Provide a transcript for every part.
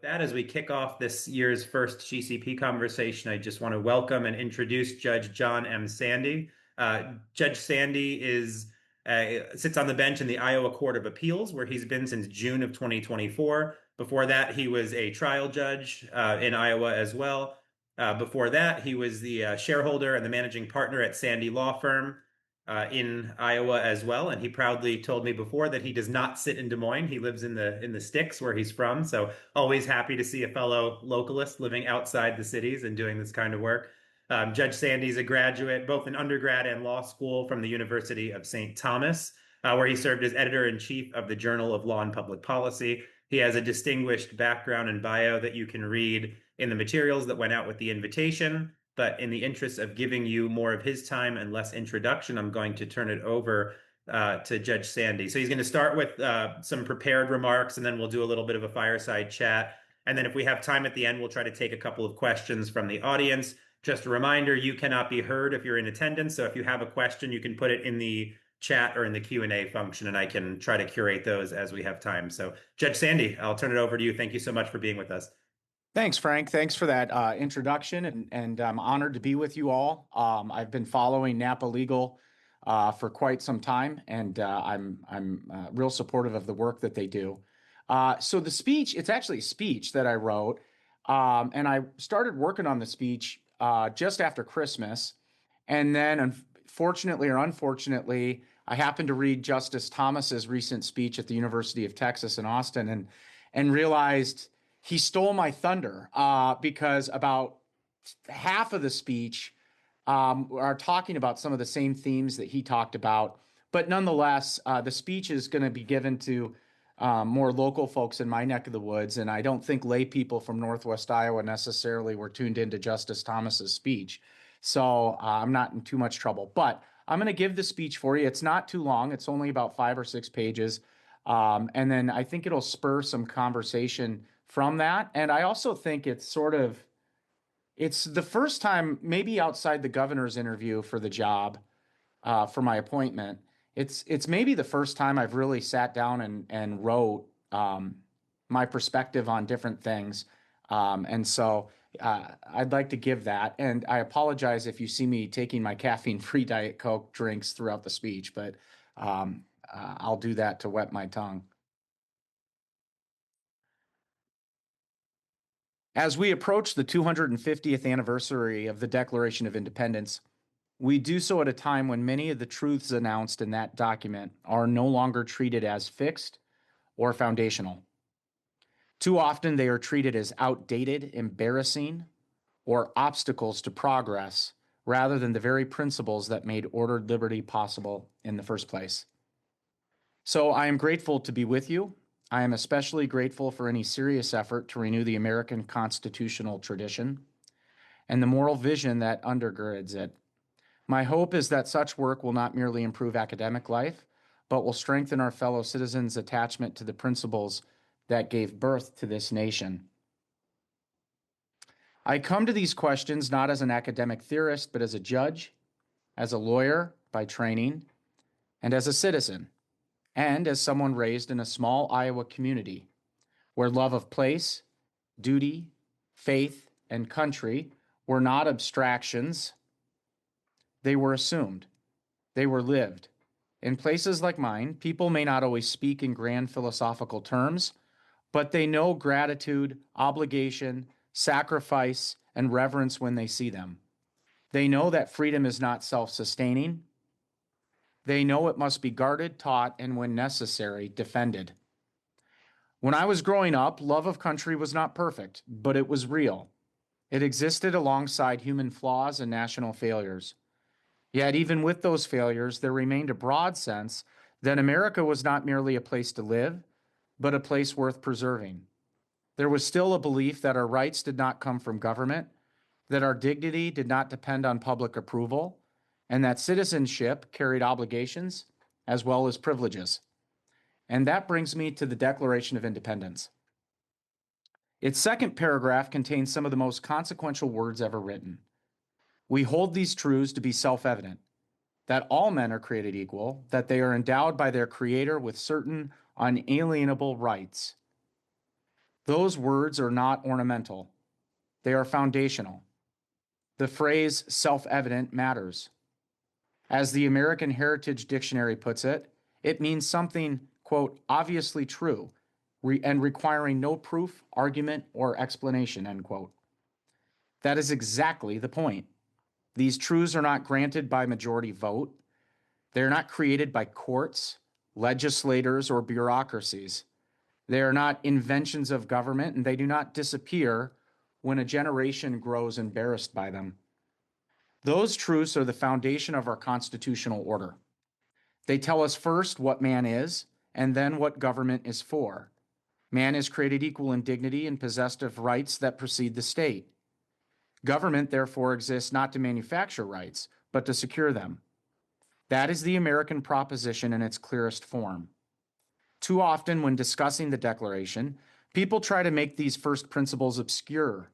That as we kick off this year's first GCP conversation, I just want to welcome and introduce Judge John M. Sandy. Judge Sandy sits on the bench in the Iowa Court of Appeals, where he's been since June of 2024. Before that, he was a trial judge in Iowa as well. Before that, he was the shareholder and the managing partner at Sandy Law Firm in Iowa as well. And he proudly told me before that he does not sit in Des Moines. He lives in the sticks where he's from. So always happy to see a fellow localist living outside the cities and doing this kind of work. Judge Sandy's a graduate, both in undergrad and law school from the University of St. Thomas, where he served as editor-in-chief of the Journal of Law and Public Policy. He has a distinguished background and bio that you can read in the materials that went out with the invitation. But in the interest of giving you more of his time and less introduction, I'm going to turn it over to Judge Sandy. So he's going to start with some prepared remarks, and then we'll do a little bit of a fireside chat. And then if we have time at the end, we'll try to take a couple of questions from the audience. Just a reminder, you cannot be heard if you're in attendance. So if you have a question, you can put it in the chat or in the Q&A function, and I can try to curate those as we have time. So Judge Sandy, I'll turn it over to you. Thank you so much for being with us. Thanks, Frank. Thanks for that introduction, and I'm honored to be with you all. I've been following Napa Legal for quite some time, and I'm real supportive of the work that they do. So the speech, it's actually a speech that I wrote, and I started working on the speech just after Christmas, and then fortunately or unfortunately, I happened to read Justice Thomas's recent speech at the University of Texas in Austin, and realized he stole my thunder because about half of the speech are talking about some of the same themes that he talked about. But nonetheless, the speech is going to be given to more local folks in my neck of the woods. And I don't think lay people from Northwest Iowa necessarily were tuned into Justice Thomas's speech. So I'm not in too much trouble. But I'm going to give the speech for you. It's not too long. It's only about 5 or 6 pages. And then I think it'll spur some conversation from that. And I also think it's the first time, maybe outside the governor's interview for the job, for my appointment, it's maybe the first time I've really sat down and wrote my perspective on different things. And so I'd like to give that. And I apologize if you see me taking my caffeine-free Diet Coke drinks throughout the speech, but I'll do that to wet my tongue. As we approach the 250th anniversary of the Declaration of Independence, we do so at a time when many of the truths announced in that document are no longer treated as fixed or foundational. Too often they are treated as outdated, embarrassing, or obstacles to progress, rather than the very principles that made ordered liberty possible in the first place. So I am grateful to be with you. I am especially grateful for any serious effort to renew the American constitutional tradition and the moral vision that undergirds it. My hope is that such work will not merely improve academic life, but will strengthen our fellow citizens' attachment to the principles that gave birth to this nation. I come to these questions not as an academic theorist, but as a judge, as a lawyer by training, and as a citizen, and as someone raised in a small Iowa community where love of place, duty, faith, and country were not abstractions. They were assumed. They were lived. In places like mine, people may not always speak in grand philosophical terms, but they know gratitude, obligation, sacrifice, and reverence when they see them. They know that freedom is not self-sustaining. They know it must be guarded, taught, and when necessary, defended. When I was growing up, love of country was not perfect, but it was real. It existed alongside human flaws and national failures. Yet even with those failures, there remained a broad sense that America was not merely a place to live, but a place worth preserving. There was still a belief that our rights did not come from government, that our dignity did not depend on public approval, and that citizenship carried obligations as well as privileges. And that brings me to the Declaration of Independence. Its second paragraph contains some of the most consequential words ever written. We hold these truths to be self-evident, that all men are created equal, that they are endowed by their Creator with certain unalienable rights. Those words are not ornamental. They are foundational. The phrase self-evident matters. As the American Heritage Dictionary puts it, it means something, quote, obviously true and requiring no proof, argument, or explanation, end quote. That is exactly the point. These truths are not granted by majority vote. They're not created by courts, legislators, or bureaucracies. They are not inventions of government, and they do not disappear when a generation grows embarrassed by them. Those truths are the foundation of our constitutional order. They tell us first what man is, and then what government is for. Man is created equal in dignity and possessed of rights that precede the state. Government, therefore, exists not to manufacture rights, but to secure them. That is the American proposition in its clearest form. Too often, when discussing the Declaration, people try to make these first principles obscure.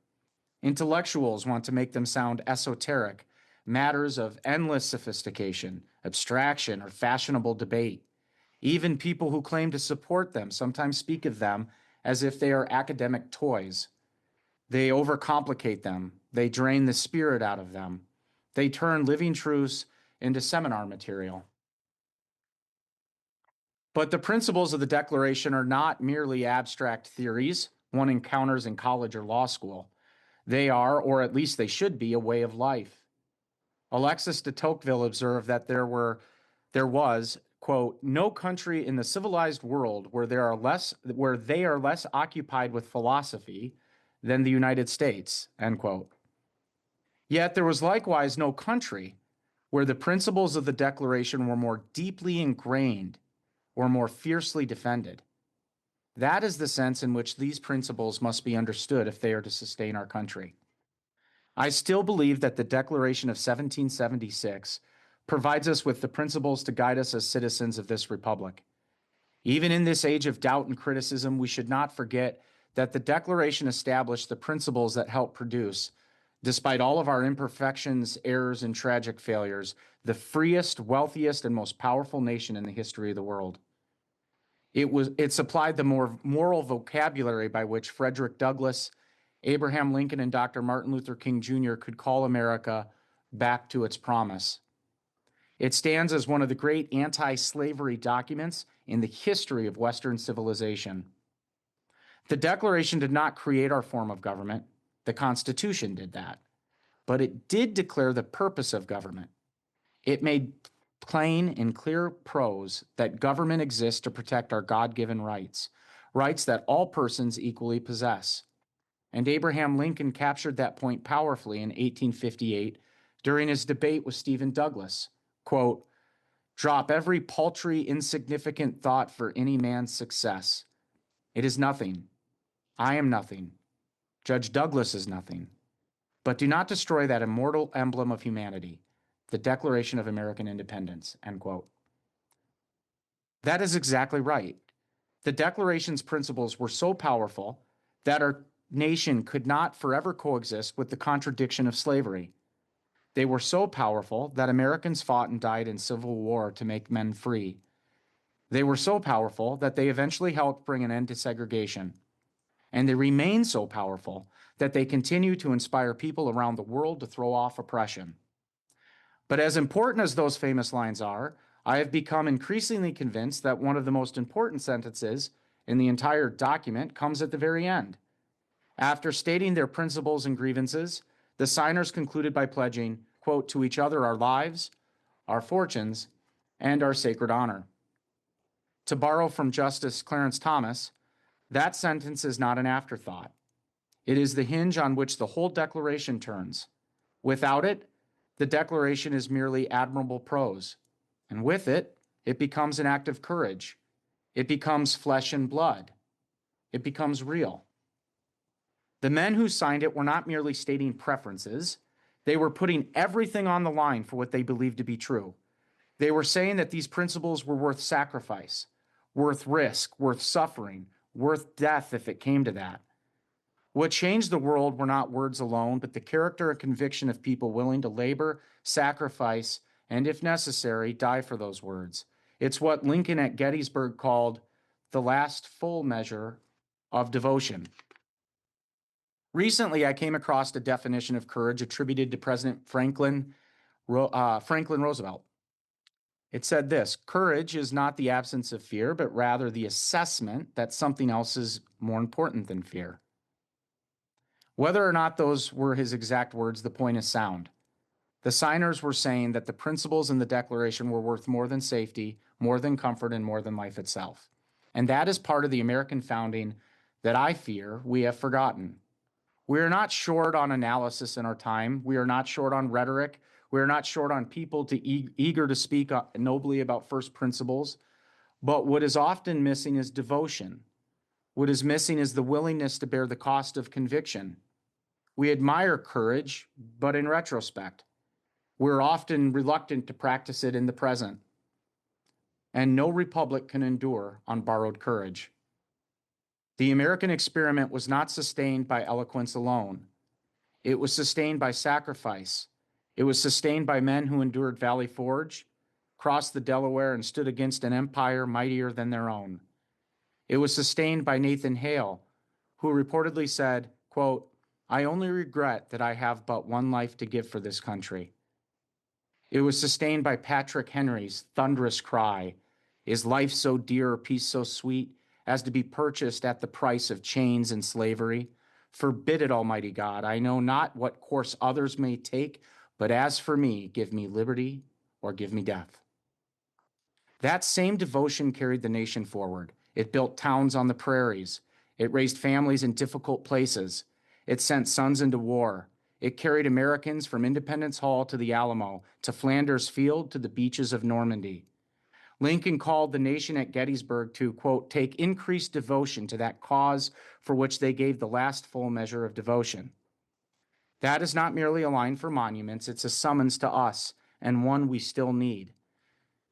Intellectuals want to make them sound esoteric, matters of endless sophistication, abstraction, or fashionable debate. Even people who claim to support them sometimes speak of them as if they are academic toys. They overcomplicate them. They drain the spirit out of them. They turn living truths into seminar material. But the principles of the Declaration are not merely abstract theories one encounters in college or law school. They are, or at least they should be, a way of life. Alexis de Tocqueville observed that there was, quote, no country in the civilized world where they are less occupied with philosophy than the United States, end quote. Yet there was likewise no country where the principles of the Declaration were more deeply ingrained or more fiercely defended. That is the sense in which these principles must be understood if they are to sustain our country. I still believe that the Declaration of 1776 provides us with the principles to guide us as citizens of this republic. Even in this age of doubt and criticism, we should not forget that the Declaration established the principles that help produce, despite all of our imperfections, errors, and tragic failures, the freest, wealthiest, and most powerful nation in the history of the world. It supplied the more moral vocabulary by which Frederick Douglass, Abraham Lincoln, and Dr. Martin Luther King Jr. could call America back to its promise. It stands as one of the great anti-slavery documents in the history of Western civilization. The Declaration did not create our form of government. The Constitution did that. But it did declare the purpose of government. It made plain in clear prose that government exists to protect our God-given rights, rights that all persons equally possess. And Abraham Lincoln captured that point powerfully in 1858 during his debate with Stephen Douglas. Quote, drop every paltry, insignificant thought for any man's success. It is nothing. I am nothing. Judge Douglas is nothing. But do not destroy that immortal emblem of humanity, the Declaration of American Independence, end quote. That is exactly right. The Declaration's principles were so powerful that our nation could not forever coexist with the contradiction of slavery. They were so powerful that Americans fought and died in civil war to make men free. They were so powerful that they eventually helped bring an end to segregation. And they remain so powerful that they continue to inspire people around the world to throw off oppression. But as important as those famous lines are, I have become increasingly convinced that one of the most important sentences in the entire document comes at the very end. After stating their principles and grievances, the signers concluded by pledging, quote, to each other our lives, our fortunes, and our sacred honor. To borrow from Justice Clarence Thomas, that sentence is not an afterthought. It is the hinge on which the whole Declaration turns. Without it, the Declaration is merely admirable prose. And with it, it becomes an act of courage. It becomes flesh and blood. It becomes real. The men who signed it were not merely stating preferences. They were putting everything on the line for what they believed to be true. They were saying that these principles were worth sacrifice, worth risk, worth suffering, worth death if it came to that. What changed the world were not words alone, but the character and conviction of people willing to labor, sacrifice, and if necessary, die for those words. It's what Lincoln at Gettysburg called the last full measure of devotion. Recently, I came across a definition of courage attributed to President Franklin Roosevelt. It said this: courage is not the absence of fear, but rather the assessment that something else is more important than fear. Whether or not those were his exact words, the point is sound. The signers were saying that the principles in the Declaration were worth more than safety, more than comfort, and more than life itself. And that is part of the American founding that I fear we have forgotten. We are not short on analysis in our time. We are not short on rhetoric. We are not short on people eager to speak nobly about first principles. But what is often missing is devotion. What is missing is the willingness to bear the cost of conviction. We admire courage, but in retrospect, we're often reluctant to practice it in the present. And no republic can endure on borrowed courage. The American experiment was not sustained by eloquence alone. It was sustained by sacrifice. It was sustained by men who endured Valley Forge, crossed the Delaware, and stood against an empire mightier than their own. It was sustained by Nathan Hale, who reportedly said, quote, "I only regret that I have but one life to give for this country." It was sustained by Patrick Henry's thunderous cry, "Is life so dear or peace so sweet as to be purchased at the price of chains and slavery? Forbid it, Almighty God. I know not what course others may take, but as for me, give me liberty or give me death." That same devotion carried the nation forward. It built towns on the prairies. It raised families in difficult places. It sent sons into war. It carried Americans from Independence Hall to the Alamo, to Flanders Field, to the beaches of Normandy. Lincoln called the nation at Gettysburg to, quote, "take increased devotion to that cause for which they gave the last full measure of devotion." That is not merely a line for monuments, it's a summons to us, and one we still need.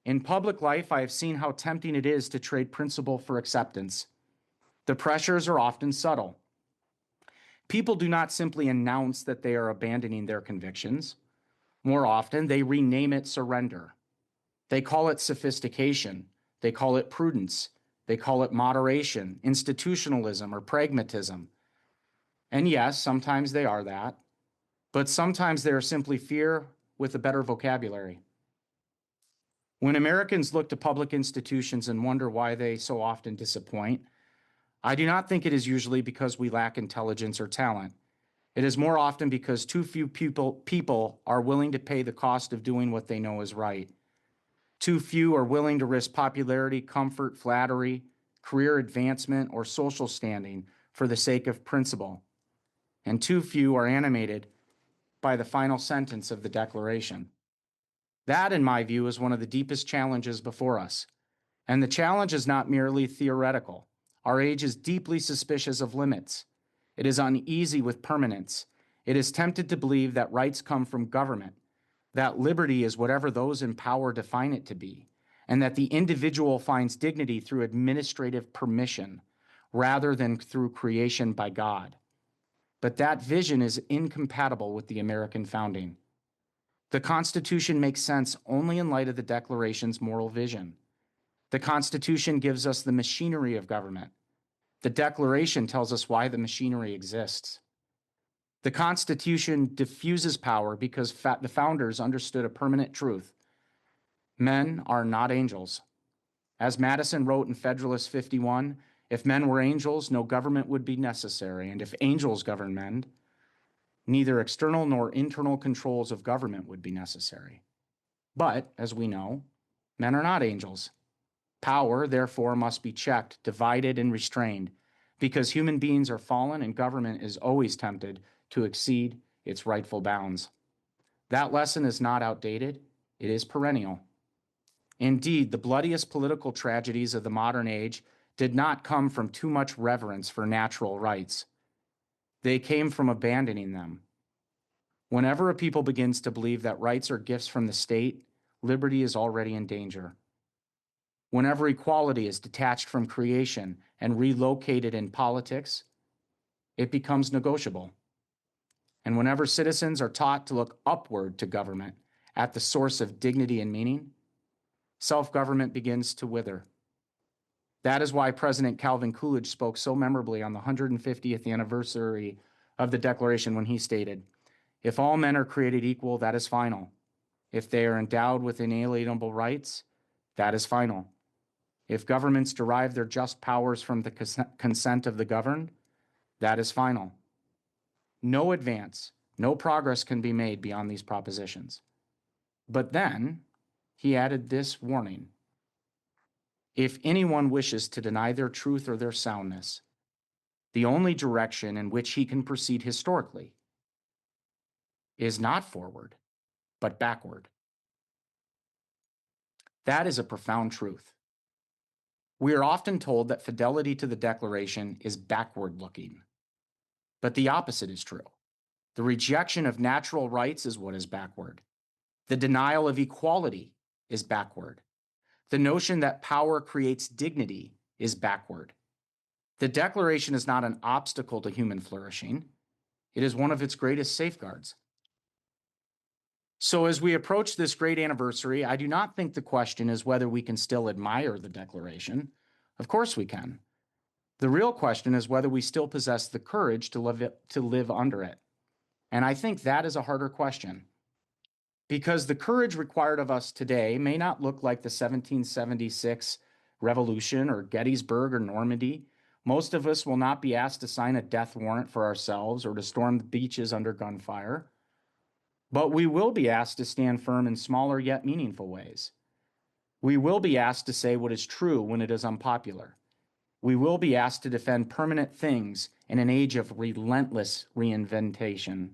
In public life, I have seen how tempting it is to trade principle for acceptance. The pressures are often subtle. People do not simply announce that they are abandoning their convictions. More often, they rename it surrender. They call it sophistication. They call it prudence. They call it moderation, institutionalism, or pragmatism. And yes, sometimes they are that, but sometimes they are simply fear with a better vocabulary. When Americans look to public institutions and wonder why they so often disappoint, I do not think it is usually because we lack intelligence or talent. It is more often because too few people are willing to pay the cost of doing what they know is right. Too few are willing to risk popularity, comfort, flattery, career advancement, or social standing for the sake of principle. And too few are animated by the final sentence of the Declaration. That, in my view, is one of the deepest challenges before us. And the challenge is not merely theoretical. Our age is deeply suspicious of limits. It is uneasy with permanence. It is tempted to believe that rights come from government, that liberty is whatever those in power define it to be, and that the individual finds dignity through administrative permission rather than through creation by God. But that vision is incompatible with the American founding. The Constitution makes sense only in light of the Declaration's moral vision. The Constitution gives us the machinery of government. The Declaration tells us why the machinery exists. The Constitution diffuses power because the founders understood a permanent truth. Men are not angels. As Madison wrote in Federalist 51, if men were angels, no government would be necessary, and if angels governed men, neither external nor internal controls of government would be necessary. But, as we know, men are not angels. Power, therefore, must be checked, divided, and restrained, because human beings are fallen and government is always tempted to exceed its rightful bounds. That lesson is not outdated, it is perennial. Indeed, the bloodiest political tragedies of the modern age did not come from too much reverence for natural rights. They came from abandoning them. Whenever a people begins to believe that rights are gifts from the state, liberty is already in danger. Whenever equality is detached from creation and relocated in politics, it becomes negotiable. And whenever citizens are taught to look upward to government at the source of dignity and meaning, self-government begins to wither. That is why President Calvin Coolidge spoke so memorably on the 150th anniversary of the Declaration when he stated, "If all men are created equal, that is final. If they are endowed with inalienable rights, that is final. If governments derive their just powers from the consent of the governed, that is final. No advance, no progress can be made beyond these propositions." But then he added this warning: if anyone wishes to deny their truth or their soundness, the only direction in which he can proceed historically is not forward, but backward. That is a profound truth. We are often told that fidelity to the Declaration is backward looking, but the opposite is true. The rejection of natural rights is what is backward. The denial of equality is backward. The notion that power creates dignity is backward. The Declaration is not an obstacle to human flourishing. It is one of its greatest safeguards. So, as we approach this great anniversary, I do not think the question is whether we can still admire the Declaration. Of course we can. The real question is whether we still possess the courage to live under it. And I think that is a harder question, because the courage required of us today may not look like the 1776 Revolution or Gettysburg or Normandy. Most of us will not be asked to sign a death warrant for ourselves or to storm the beaches under gunfire. But we will be asked to stand firm in smaller yet meaningful ways. We will be asked to say what is true when it is unpopular. We will be asked to defend permanent things in an age of relentless reinventation.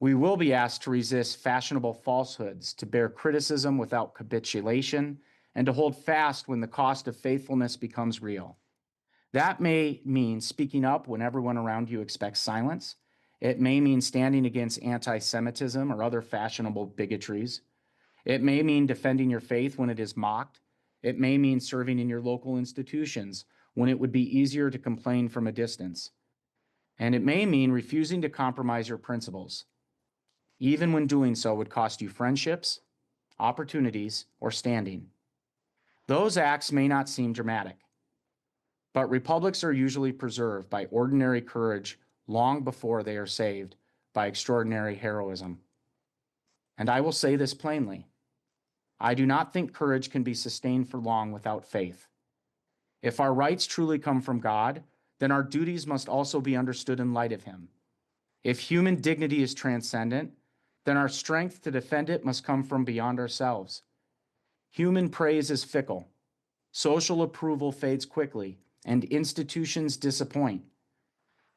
We will be asked to resist fashionable falsehoods, to bear criticism without capitulation, and to hold fast when the cost of faithfulness becomes real. That may mean speaking up when everyone around you expects silence. It may mean standing against anti-Semitism or other fashionable bigotries. It may mean defending your faith when it is mocked. It may mean serving in your local institutions when it would be easier to complain from a distance. And it may mean refusing to compromise your principles, even when doing so would cost you friendships, opportunities, or standing. Those acts may not seem dramatic, but republics are usually preserved by ordinary courage long before they are saved by extraordinary heroism. And I will say this plainly: I do not think courage can be sustained for long without faith. If our rights truly come from God, then our duties must also be understood in light of Him. If human dignity is transcendent, then our strength to defend it must come from beyond ourselves. Human praise is fickle. Social approval fades quickly, and institutions disappoint.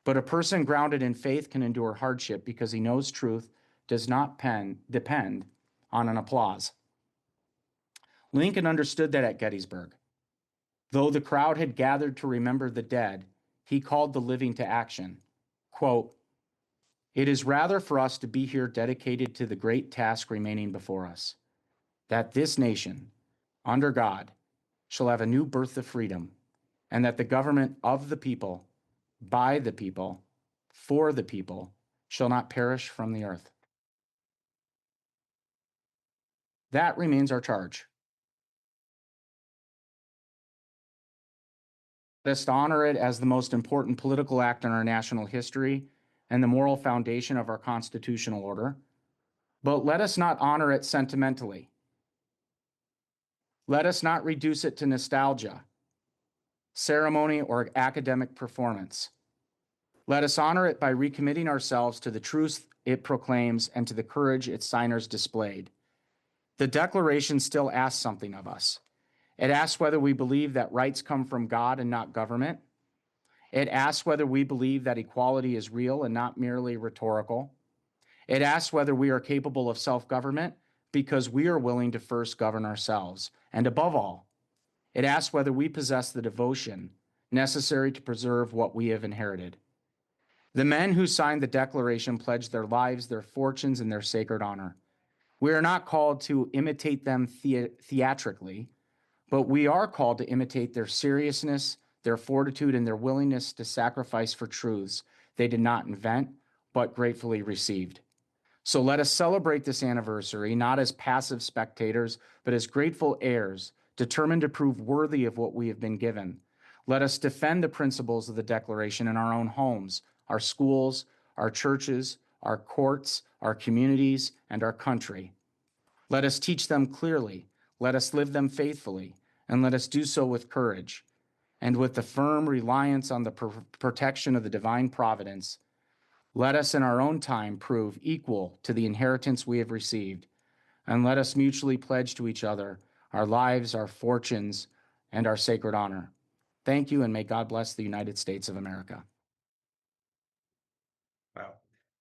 But a person grounded in faith can endure hardship because he knows truth does not depend on an applause. Lincoln understood that at Gettysburg. Though the crowd had gathered to remember the dead, he called the living to action. Quote, "It is rather for us to be here dedicated to the great task remaining before us, that this nation, under God, shall have a new birth of freedom, and that the government of the people, by the people, for the people, shall not perish from the earth." That remains our charge. Let us honor it as the most important political act in our national history and the moral foundation of our constitutional order. But let us not honor it sentimentally. Let us not reduce it to nostalgia, ceremony, or academic performance. Let us honor it by recommitting ourselves to the truth it proclaims and to the courage its signers displayed. The Declaration still asks something of us. It asks whether we believe that rights come from God and not government. It asks whether we believe that equality is real and not merely rhetorical. It asks whether we are capable of self-government because we are willing to first govern ourselves. And above all, it asks whether we possess the devotion necessary to preserve what we have inherited. The men who signed the Declaration pledged their lives, their fortunes, and their sacred honor. We are not called to imitate them theatrically, but we are called to imitate their seriousness, their fortitude, and their willingness to sacrifice for truths they did not invent, but gratefully received. So let us celebrate this anniversary, not as passive spectators, but as grateful heirs determined to prove worthy of what we have been given. Let us defend the principles of the Declaration in our own homes, our schools, our churches, our courts, our communities, and our country. Let us teach them clearly, let us live them faithfully, and let us do so with courage and with the firm reliance on the protection of the divine providence. Let us in our own time prove equal to the inheritance we have received, and let us mutually pledge to each other our lives, our fortunes, and our sacred honor. Thank you, and may God bless the United States of America. Wow.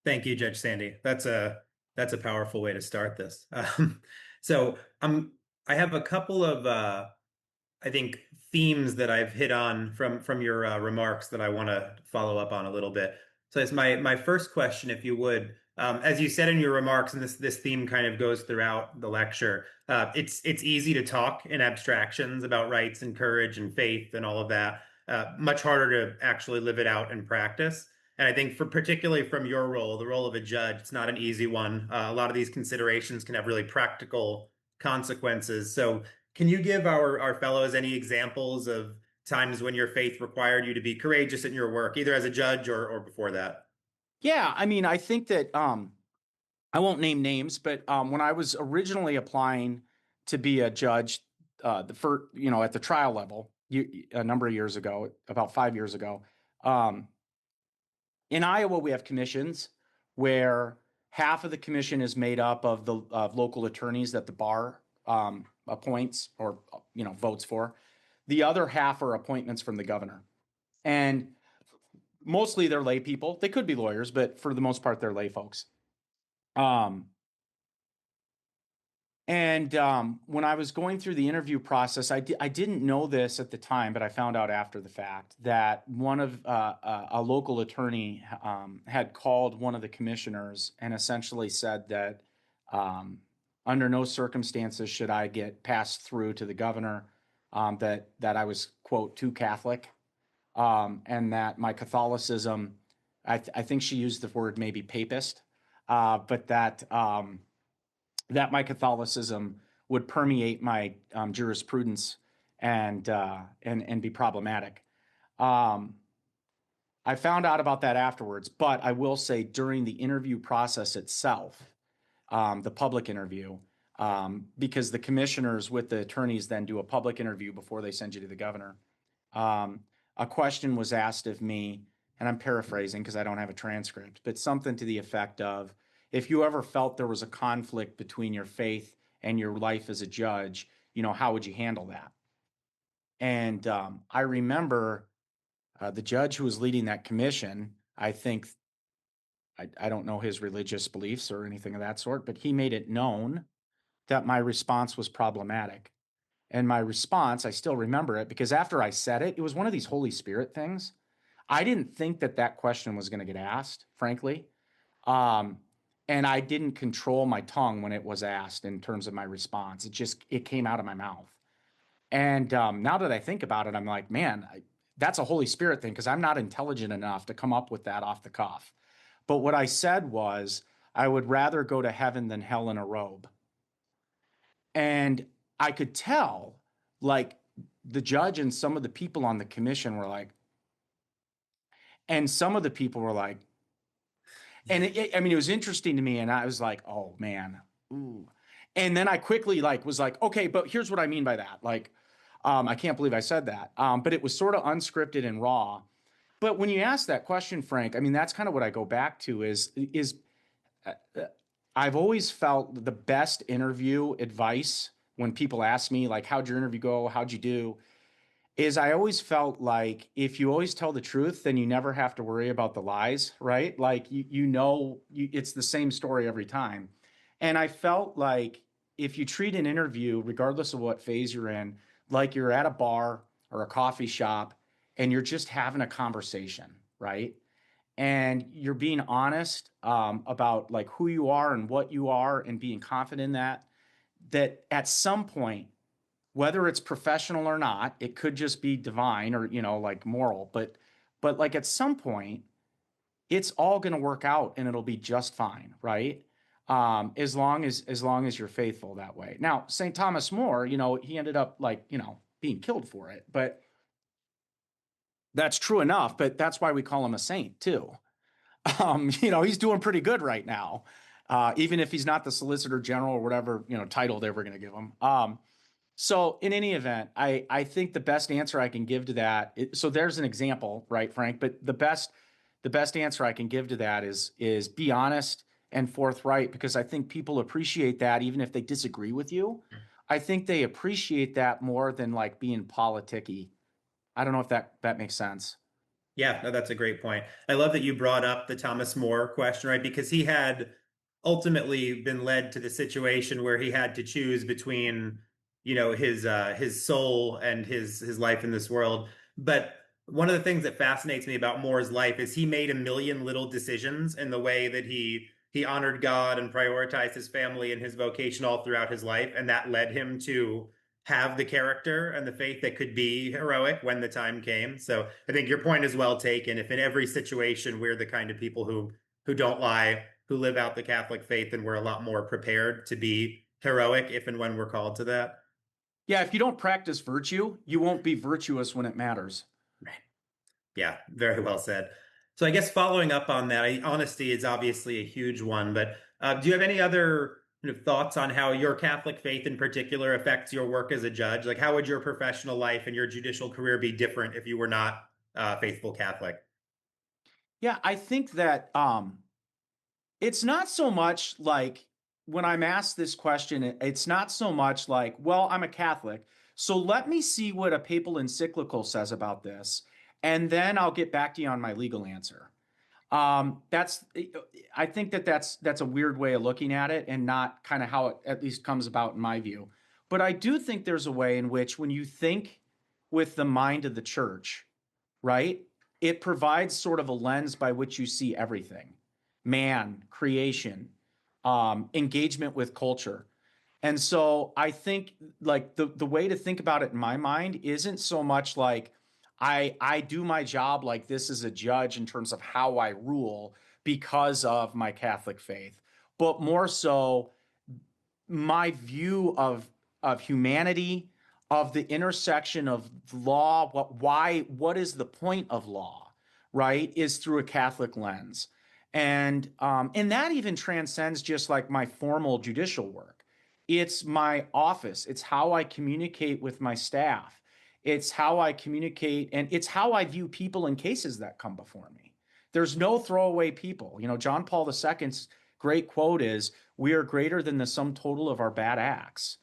Thank you, Judge Sandy. That's a powerful way to start this. So I have a couple of I think themes that I've hit on from your remarks that I want to follow up on a little bit. So it's my first question, if you would, as you said in your remarks, and this theme kind of goes throughout the lecture. It's easy to talk in abstractions about rights and courage and faith and all of that. Much harder to actually live it out in practice. And I think for particularly from your role, the role of a judge, it's not an easy one. A lot of these considerations can have really practical consequences. So can you give our fellows any examples of times when your faith required you to be courageous in your work, either as a judge or before that? Yeah, I mean, I think that I won't name names, but when I was originally applying to be a judge, the first, at the trial level, a number of years ago, about 5 years ago, um, in Iowa, we have commissions where half of the commission is made up of the local attorneys that the bar appoints or votes for. The other half are appointments from the governor, and mostly they're lay people. They could be lawyers, but for the most part, they're lay folks. And when I was going through the interview process, I didn't know this at the time, but I found out after the fact that one of a local attorney had called one of the commissioners and essentially said that under no circumstances should I get passed through to the governor, that I was, quote, too Catholic, and that my Catholicism, I think she used the word maybe papist, but that that my Catholicism would permeate my jurisprudence and be problematic. I found out about that afterwards, but I will say during the interview process itself, the public interview, because the commissioners with the attorneys then do a public interview before they send you to the governor. A question was asked of me, and I'm paraphrasing because I don't have a transcript, but something to the effect of, if you ever felt there was a conflict between your faith and your life as a judge, how would you handle that? And I remember the judge who was leading that commission, I think, I don't know his religious beliefs or anything of that sort, but he made it known that my response was problematic. And my response, I still remember it because after I said it, it was one of these Holy Spirit things. I didn't think that question was going to get asked, frankly. And I didn't control my tongue when it was asked in terms of my response. It came out of my mouth. And now that I think about it, I'm like, man, that's a Holy Spirit thing because I'm not intelligent enough to come up with that off the cuff. But what I said was, I would rather go to heaven than hell in a robe. And I could tell, like, the judge and some of the people on the commission were like, and some of the people were like, and it was interesting to me, and I was like, oh man, ooh. And then I quickly was like, okay, but here's what I mean by that. I can't believe I said that. But it was sort of unscripted and raw. But when you ask that question, Frank, I mean, that's kind of what I go back to is I've always felt the best interview advice when people ask me, like, how'd your interview go? How'd you do? Is I always felt like if you always tell the truth, then you never have to worry about the lies, right? Like, it's the same story every time. And I felt like if you treat an interview, regardless of what phase you're in, like you're at a bar or a coffee shop and you're just having a conversation, right? And you're being honest about like who you are and what you are and being confident in that at some point, whether it's professional or not, it could just be divine or, like moral, but like at some point, it's all going to work out and it'll be just fine, right? as long as you're faithful that way. Now, St. Thomas More, he ended up like, being killed for it, but that's true enough. But that's why we call him a saint too. He's doing pretty good right now, even if he's not the Solicitor General or whatever title they were going to give him. So in any event, I think the best answer I can give to that. So there's an example, right, Frank? But the best answer I can give to that is be honest and forthright, because I think people appreciate that even if they disagree with you. I think they appreciate that more than like being politicky. I don't know if that makes sense. Yeah, no, that's a great point. I love that you brought up the Thomas More question, right? Because he had ultimately been led to the situation where he had to choose between, his soul and his life in this world. But one of the things that fascinates me about More's life is he made a million little decisions in the way that he honored God and prioritized his family and his vocation all throughout his life, and that led him to have the character and the faith that could be heroic when the time came. So I think your point is well taken. If in every situation we're the kind of people who don't lie, who live out the Catholic faith, and we're a lot more prepared to be heroic if and when we're called to that. Yeah, if you don't practice virtue, you won't be virtuous when it matters. Yeah, very well said. So I guess following up on that, honesty is obviously a huge one, but do you have any other thoughts on how your Catholic faith in particular affects your work as a judge? Like, how would your professional life and your judicial career be different if you were not faithful Catholic? Yeah, I think that it's not so much like when I'm asked this question, it's not so much like, well, I'm a Catholic, so let me see what a papal encyclical says about this, and then I'll get back to you on my legal answer. That's I think that's a weird way of looking at it, and not kind of how it at least comes about in my view. But I do think there's a way in which when you think with the mind of the church, right? It provides sort of a lens by which you see everything: man, creation, engagement with culture. And so I think like the way to think about it in my mind isn't so much like I do my job like this as a judge in terms of how I rule because of my Catholic faith, but more so my view of humanity, of the intersection of law, what is the point of law, right? Is through a Catholic lens, and that even transcends just like my formal judicial work. It's my office. It's how I communicate with my staff. It's how I communicate, and it's how I view people in cases that come before me. There's no throwaway people. John Paul II's great quote is, "We are greater than the sum total of our bad acts."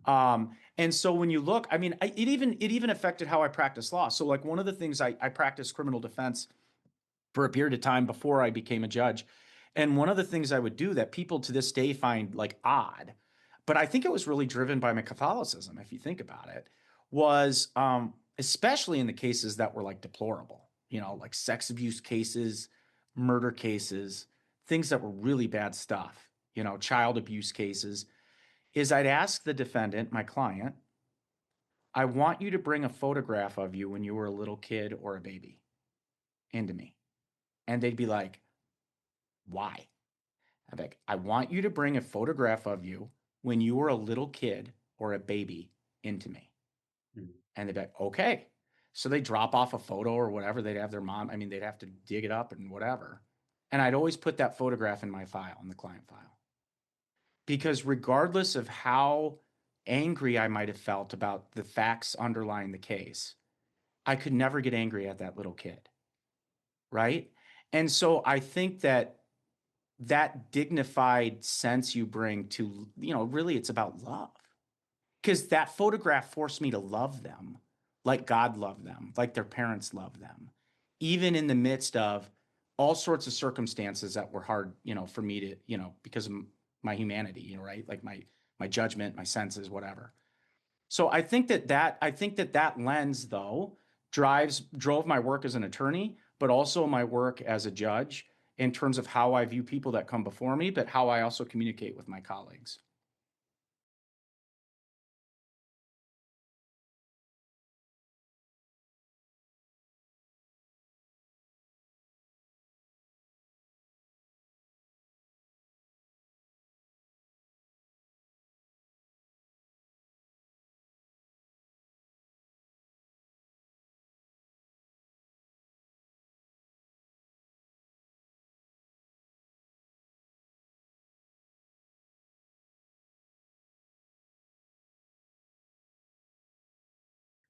And so when you look, I mean, it even affected how I practice law. So like one of the things I practiced criminal defense for a period of time before I became a judge. And one of the things I would do that people to this day find like odd, but I think it was really driven by my Catholicism, if you think about it, was especially in the cases that were like deplorable, like sex abuse cases, murder cases, things that were really bad stuff, child abuse cases, is I'd ask the defendant, my client, I want you to bring a photograph of you when you were a little kid or a baby into me. And they'd be like, why? I'm like, I want you to bring a photograph of you when you were a little kid or a baby into me. Mhm. And they'd be like, okay. So they drop off a photo or whatever. They'd have their mom, I mean, they'd have to dig it up and whatever. And I'd always put that photograph in my file, in the client file. Because regardless of how angry I might have felt about the facts underlying the case, I could never get angry at that little kid. Right. And so I think that dignified sense you bring to, really it's about love. Because that photograph forced me to love them like God loved them, like their parents loved them, even in the midst of all sorts of circumstances that were hard, for me to, because of my humanity, right? Like my judgment, my senses, whatever. So I think that lens though drove my work as an attorney, but also my work as a judge in terms of how I view people that come before me, but how I also communicate with my colleagues.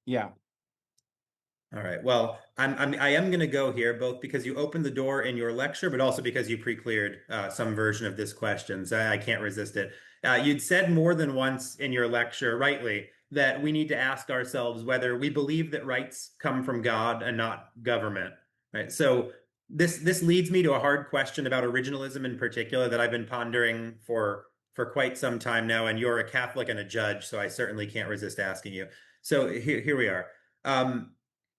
Yeah. All right. Well, I am going to go here both because you opened the door in your lecture, but also because you pre-cleared some version of this question. So I can't resist it. You'd said more than once in your lecture, rightly, that we need to ask ourselves whether we believe that rights come from God and not government. Right. So this leads me to a hard question about originalism in particular that I've been pondering for quite some time now. And you're a Catholic and a judge, so I certainly can't resist asking you. So here we are. Um,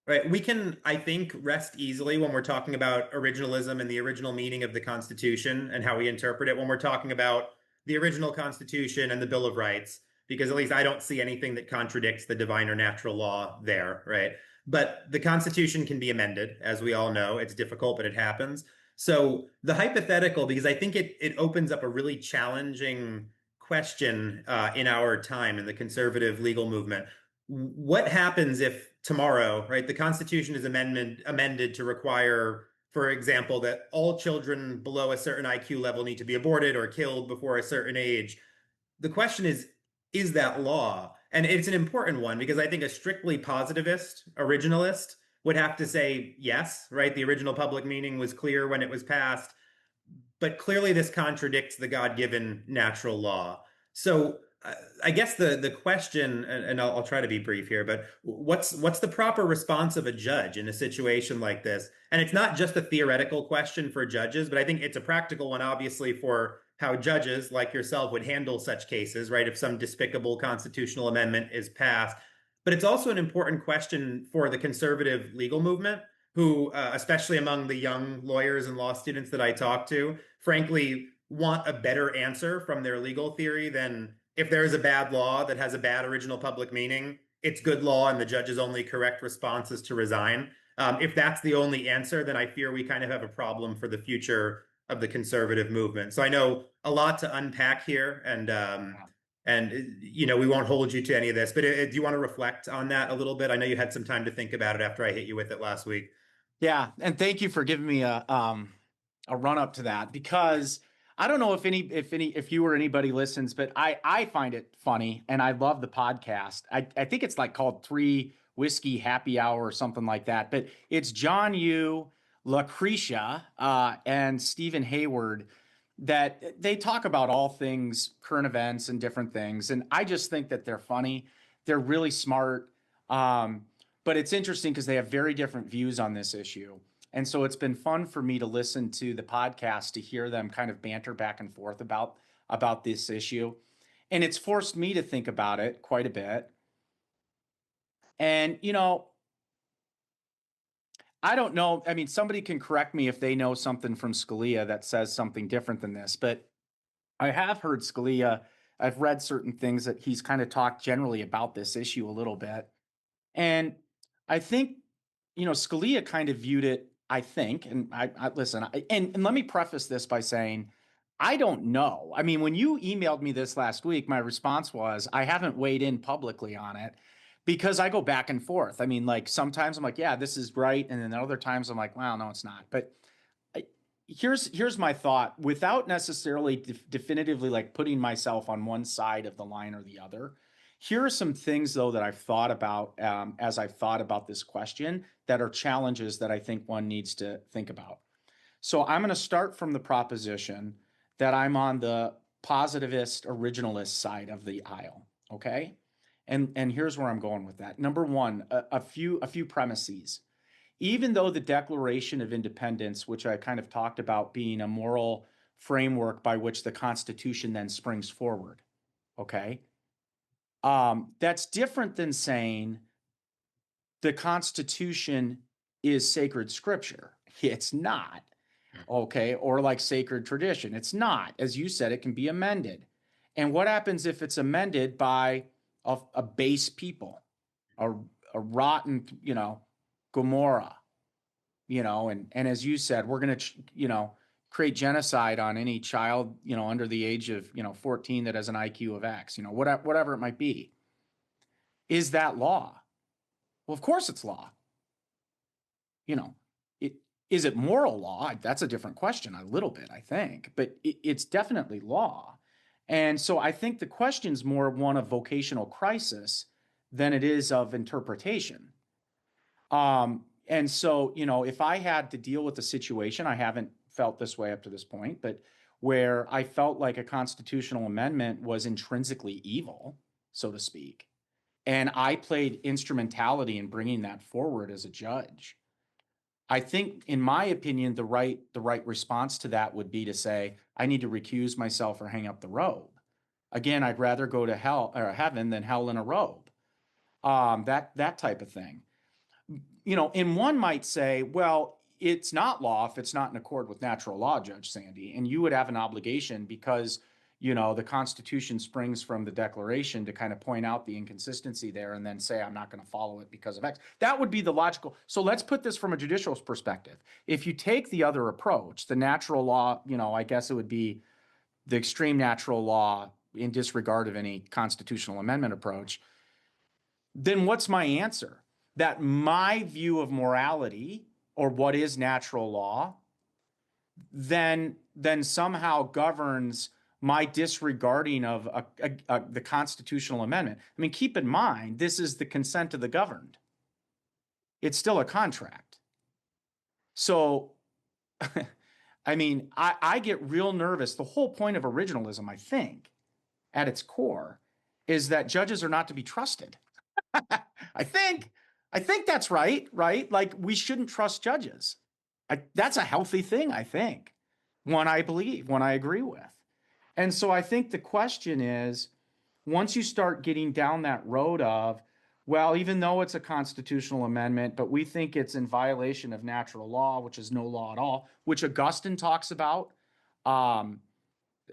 Right. We can, I think, rest easily when we're talking about originalism and the original meaning of the Constitution and how we interpret it when we're talking about the original Constitution and the Bill of Rights, because at least I don't see anything that contradicts the divine or natural law there, right? But the Constitution can be amended, as we all know. It's difficult, but it happens. So the hypothetical, because I think it opens up a really challenging question in our time in the conservative legal movement. What happens if tomorrow, right, the Constitution is amended to require, for example, that all children below a certain IQ level need to be aborted or killed before a certain age? The question is that law? And it's an important one because I think a strictly positivist, originalist would have to say yes, right? The original public meaning was clear when it was passed, but clearly this contradicts the God-given natural law. So I guess the question, and I'll try to be brief here, but what's the proper response of a judge in a situation like this? And it's not just a theoretical question for judges, but I think it's a practical one, obviously, for how judges like yourself would handle such cases, right? If some despicable constitutional amendment is passed. But it's also an important question for the conservative legal movement, who, especially among the young lawyers and law students that I talk to, frankly, want a better answer from their legal theory than if there is a bad law that has a bad original public meaning, it's good law and the judge's only correct response is to resign. If that's the only answer, then I fear we kind of have a problem for the future of the conservative movement. So I know a lot to unpack here, and we won't hold you to any of this. But do you want to reflect on that a little bit? I know you had some time to think about it after I hit you with it last week. Yeah, and thank you for giving me a run up to that, because I don't know if you or anybody listens, but I find it funny and I love the podcast. I think it's like called Three Whiskey Happy Hour or something like that. But it's John Yu, Lucretia, and Stephen Hayward, that they talk about all things current events and different things. And I just think that they're funny. They're really smart. But it's interesting because they have very different views on this issue. And so it's been fun for me to listen to the podcast to hear them kind of banter back and forth about this issue. And it's forced me to think about it quite a bit. And I don't know. I mean, somebody can correct me if they know something from Scalia that says something different than this, but I have heard Scalia. I've read certain things that he's kind of talked generally about this issue a little bit. And I think, Scalia kind of viewed it, I think, and I listen, and let me preface this by saying, I don't know. I mean, when you emailed me this last week, my response was, I haven't weighed in publicly on it because I go back and forth. I mean, like sometimes I'm like, yeah, this is right. And then other times I'm like, well, no, it's not. But here's my thought without necessarily definitively like putting myself on one side of the line or the other. Here are some things though that I've thought about as I've thought about this question that are challenges that I think one needs to think about. So I'm going to start from the proposition that I'm on the positivist originalist side of the aisle. Okay. And here's where I'm going with that. Number one, a few premises. Even though the Declaration of Independence, which I kind of talked about being a moral framework by which the Constitution then springs forward, okay, that's different than saying the Constitution is sacred scripture. It's not, okay, or like sacred tradition. It's not. As you said, it can be amended. And what happens if it's amended by a base people, a, a rotten, Gomorrah? And as you said, we're going to, create genocide on any child, under the age of, 14 that has an IQ of X, whatever it might be. Is that law? Well, of course it's law. It, is it moral law? That's a different question a little bit, I think, but it's definitely law. And so I think the question's more one of vocational crisis than it is of interpretation. And so, if I had to deal with a situation, I haven't felt this way up to this point, but where I felt like a constitutional amendment was intrinsically evil, so to speak, and I played instrumentality in bringing that forward as a judge. I think, in my opinion, the right response to that would be to say, I need to recuse myself or hang up the robe. Again, I'd rather go to hell or heaven than hell in a robe. That type of thing. And one might say, well, it's not law if it's not in accord with natural law, Judge Sandy, and you would have an obligation because the Constitution springs from the Declaration to kind of point out the inconsistency there and then say, I'm not going to follow it because of X. That would be the logical. So let's put this from a judicial perspective. If you take the other approach, the natural law, I guess it would be the extreme natural law in disregard of any constitutional amendment approach, then what's my answer? That my view of morality or what is natural law then somehow governs my disregarding of the constitutional amendment. I mean, keep in mind, this is the consent of the governed. It's still a contract. So, I mean, I get real nervous. The whole point of originalism, I think, at its core, is that judges are not to be trusted. I think that's right? Like, we shouldn't trust judges. That's a healthy thing, I think. One I believe, one I agree with. And so I think the question is, once you start getting down that road of, well, even though it's a constitutional amendment, but we think it's in violation of natural law, which is no law at all, which Augustine talks about. I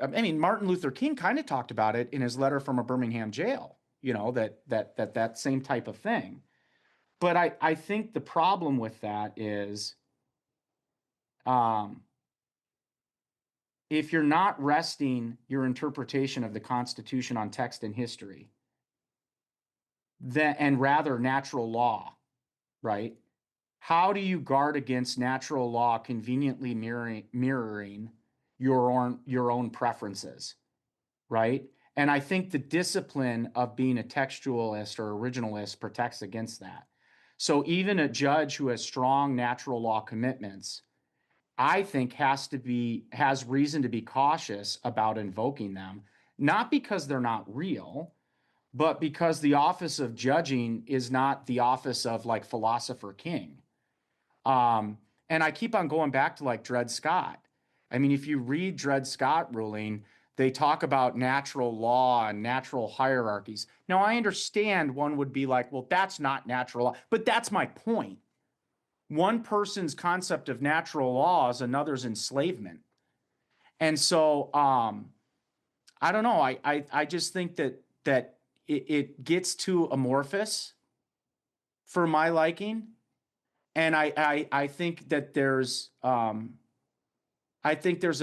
mean, Martin Luther King kind of talked about it in his letter from a Birmingham jail, that same type of thing. But I think the problem with that is, if you're not resting your interpretation of the Constitution on text and history, and rather natural law, right? How do you guard against natural law conveniently mirroring your own preferences, right? And I think the discipline of being a textualist or originalist protects against that. So even a judge who has strong natural law commitments, I think, has reason to be cautious about invoking them, not because they're not real, but because the office of judging is not the office of like philosopher king. And I keep on going back to like Dred Scott. I mean, if you read Dred Scott ruling, they talk about natural law and natural hierarchies. Now, I understand one would be like, well, that's not natural law, but that's my point. One person's concept of natural law is another's enslavement. And so, I don't know. I just think that it gets too amorphous for my liking. And I think that there's a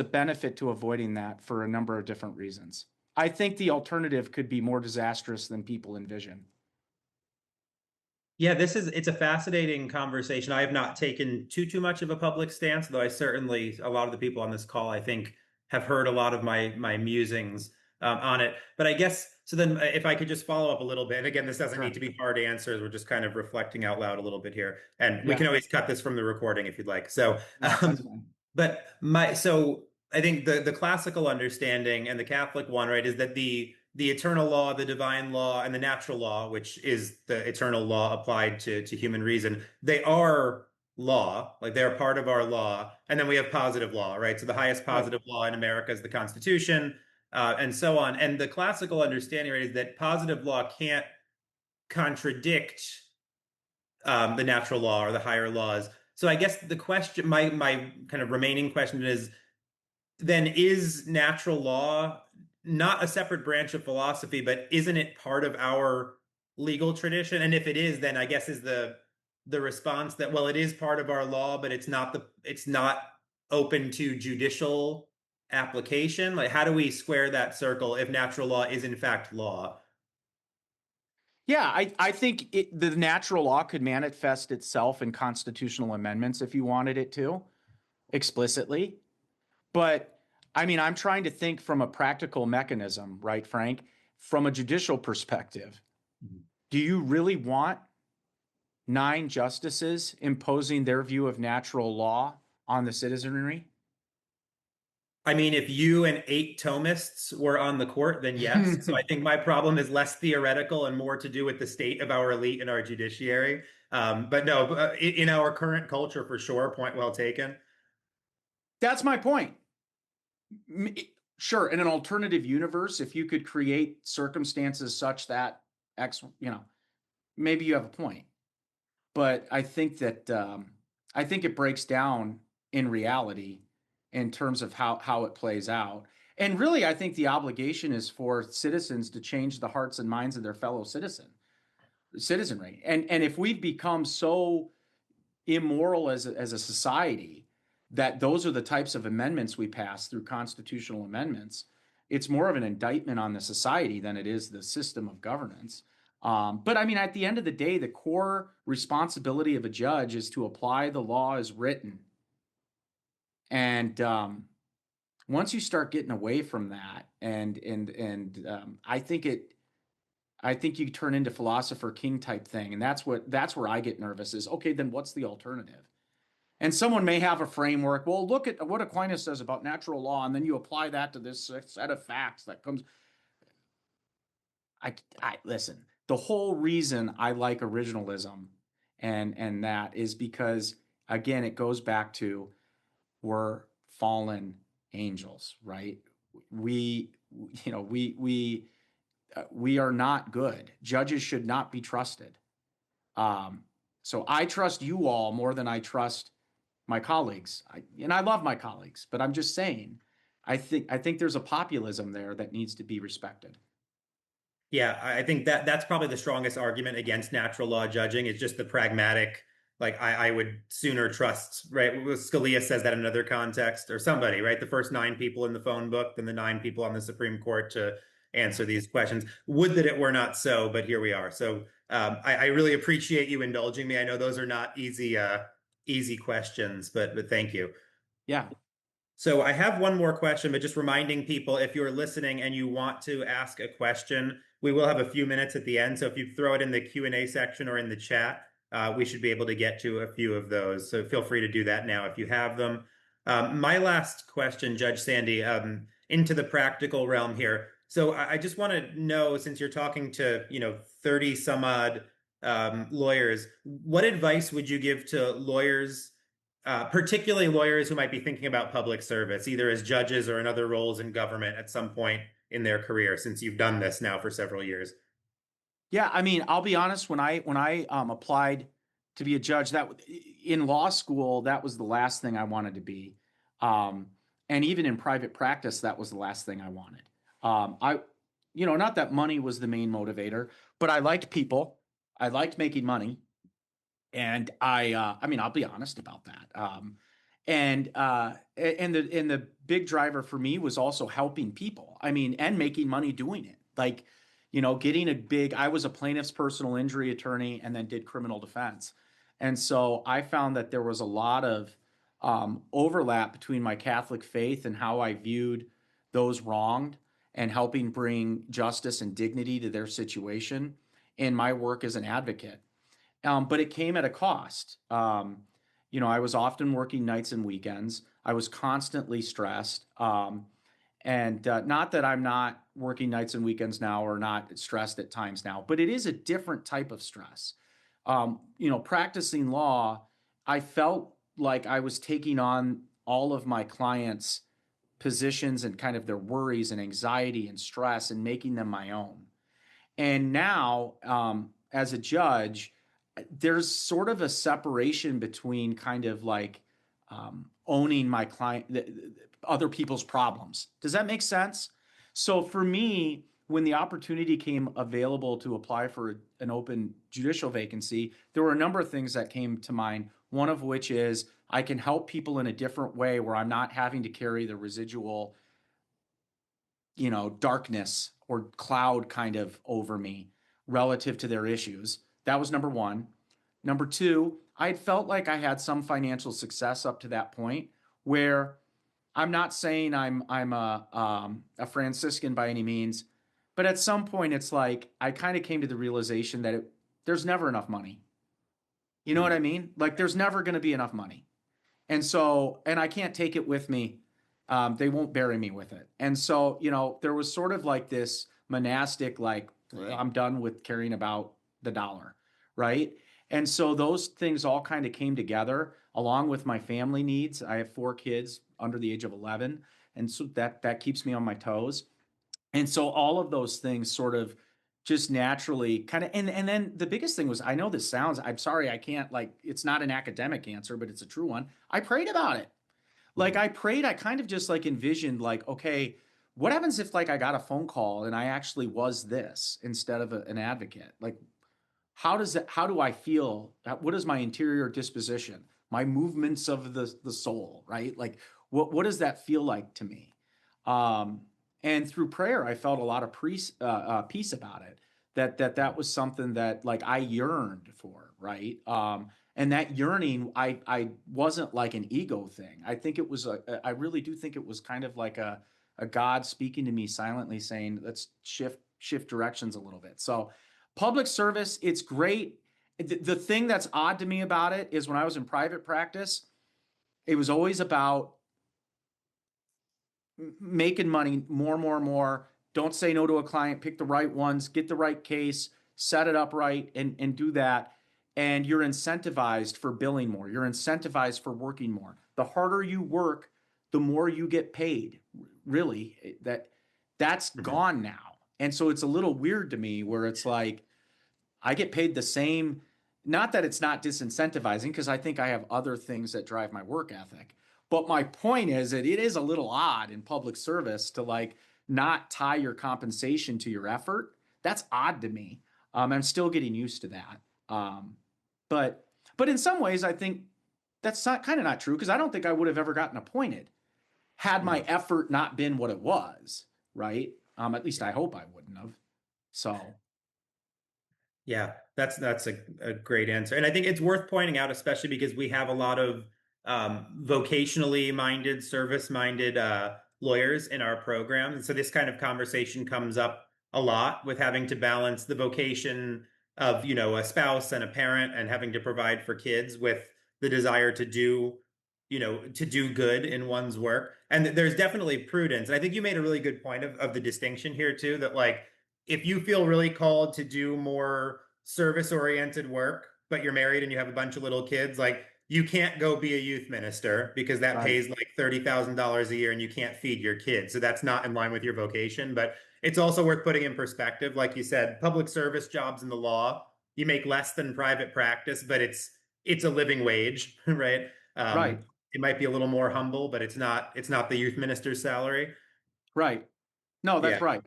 benefit to avoiding that for a number of different reasons. I think the alternative could be more disastrous than people envision. Yeah, it's a fascinating conversation. I have not taken too much of a public stance, though a lot of the people on this call, I think, have heard a lot of my musings on it. But I guess so. Then, if I could just follow up a little bit. Again, this doesn't need to be hard answers. We're just kind of reflecting out loud a little bit here, and we can always cut this from the recording if you'd like. So, No, that's fine. but so I think the classical understanding and the Catholic one, right, is that the eternal law, the divine law, and the natural law, which is the eternal law applied to human reason, they are law, like they're part of our law. And then we have positive law, right? So the highest positive law in America is the Constitution, and so on. And the classical understanding, right, is that positive law can't contradict the natural law or the higher laws. So I guess the question, my kind of remaining question is, then is natural law not a separate branch of philosophy, but isn't it part of our legal tradition? And if it is, then I guess is the response that, well, it is part of our law, but it's not open to judicial application. Like, how do we square that circle if natural law is in fact law? Yeah, I think the natural law could manifest itself in constitutional amendments if you wanted it to, explicitly. But I mean, I'm trying to think from a practical mechanism, right, Frank? From a judicial perspective. Do you really want 9 justices imposing their view of natural law on the citizenry? I mean, if you and 8 Thomists were on the court, then yes. So I think my problem is less theoretical and more to do with the state of our elite and our judiciary. But no, in our current culture, for sure, point well taken. That's my point. Sure, in an alternative universe, if you could create circumstances such that X, maybe you have a point. But I think it breaks down in reality in terms of how it plays out. And really, I think the obligation is for citizens to change the hearts and minds of their fellow citizenry. And if we've become so immoral as a society that those are the types of amendments we pass through constitutional amendments, it's more of an indictment on the society than it is the system of governance. But I mean, at the end of the day, the core responsibility of a judge is to apply the law as written. And once you start getting away from that, I think you turn into philosopher king type thing, and that's where I get nervous. Is okay, then what's the alternative? And someone may have a framework. Well, look at what Aquinas says about natural law, and then you apply that to this set of facts that comes. I listen. The whole reason I like originalism and that is because again, it goes back to we're fallen angels, right? We, we are not good. Judges should not be trusted. So I trust you all more than I trust my colleagues. And I love my colleagues, but I'm just saying, I think there's a populism there that needs to be respected. Yeah, I think that that's probably the strongest argument against natural law judging is just the pragmatic, like I would sooner trust, right? Scalia says that in another context, or somebody, right? The first 9 people in the phone book than the 9 people on the Supreme Court to answer these questions. Would that it were not so, but here we are. So I really appreciate you indulging me. I know those are not easy questions, but thank you. Yeah. So I have one more question, but just reminding people, if you're listening and you want to ask a question, we will have a few minutes at the end. So if you throw it in the Q&A section or in the chat, we should be able to get to a few of those. So feel free to do that now if you have them. My last question, Judge Sandy, into the practical realm here. So I just want to know, since you're talking to, 30 some odd lawyers, what advice would you give to lawyers, particularly lawyers who might be thinking about public service, either as judges or in other roles in government at some point in their career, since you've done this now for several years? Yeah, I mean, I'll be honest. When I applied to be a judge, that in law school, that was the last thing I wanted to be, um, and even in private practice, that was the last thing I wanted. Not that money was the main motivator, but I liked people. I liked making money, and I mean, I'll be honest about that. And the big driver for me was also helping people. I mean, and making money doing it. Like, getting I was a plaintiff's personal injury attorney and then did criminal defense. And so I found that there was a lot of overlap between my Catholic faith and how I viewed those wronged and helping bring justice and dignity to their situation in my work as an advocate. But it came at a cost. I was often working nights and weekends. I was constantly stressed. And not that I'm not working nights and weekends now or not stressed at times now, but it is a different type of stress. Practicing law, I felt like I was taking on all of my clients' positions and kind of their worries and anxiety and stress and making them my own. And now, as a judge, there's sort of a separation between kind of like owning my other people's problems. Does that make sense? So for me, when the opportunity came available to apply for an open judicial vacancy, there were a number of things that came to mind. One of which is I can help people in a different way where I'm not having to carry the residual, darkness or cloud kind of over me relative to their issues. That was number one. Number two, I had felt like I had some financial success up to that point where I'm not saying I'm a Franciscan by any means, But at some point, it's like I kind of came to the realization that there's never enough money. You know what I Mhm. mean? Like there's never going to be enough money. And so, and I can't take it with me. They won't bury me with it. And so, there was sort of like this monastic, like, I'm done with caring about the dollar, right? And so those things all kind of came together along with my family needs. I have 4 kids under the age of 11. And so that keeps me on my toes. And so all of those things sort of just naturally kind of, and then the biggest thing was, I know this sounds, I'm sorry, I can't, like, it's not an academic answer, but it's a true one. I prayed about it. Like Mhm. I prayed, I kind of just like envisioned like, okay, what happens if like I got a phone call and I actually was this instead of an advocate? Like, how do I feel? What is my interior disposition? My movements of the soul, right? Like what does that feel like to me? Um, and through prayer, I felt a lot of peace about it. That was something that like I yearned for, right? And that yearning, I wasn't like an ego thing. I think it was I really do think it was kind of like a God speaking to me silently, saying, "Let's shift directions a little bit." So public service, it's great. The thing that's odd to me about it is when I was in private practice, it was always about making money more, more, more. Don't say no to a client, pick the right ones, get the right case, set it up right, and do that. And you're incentivized for billing more. You're incentivized for working more. The harder you work, the more you get paid. Really, that's Mhm. gone now. And so it's a little weird to me where it's like, I get paid the same. Not that it's not disincentivizing, because I think I have other things that drive my work ethic. But my point is that it is a little odd in public service to like not tie your compensation to your effort. That's odd to me. I'm still getting used to that. Um, but but in some ways, I think that's not kind of not true, because I don't think I would have ever gotten appointed had my Mhm. effort not been what it was. Right? At least I hope I wouldn't have. So Yeah, that's a great answer. And I think it's worth pointing out, especially because we have a lot of vocationally minded, service minded lawyers in our program. And so this kind of conversation comes up a lot with having to balance the vocation of, a spouse and a parent and having to provide for kids with the desire to do good in one's work. And there's definitely prudence. And I think you made a really good point of the distinction here too, that like if you feel really called to do more service oriented work, but you're married and you have a bunch of little kids, like you can't go be a youth minister because that right, pays like $30,000 a year and you can't feed your kids. So that's not in line with your vocation. But it's also worth putting in perspective. Like you said, public service jobs in the law, you make less than private practice, but it's a living wage, right? right, It might be a little more humble, but it's not the youth minister's salary. right. No, that's Yeah. right.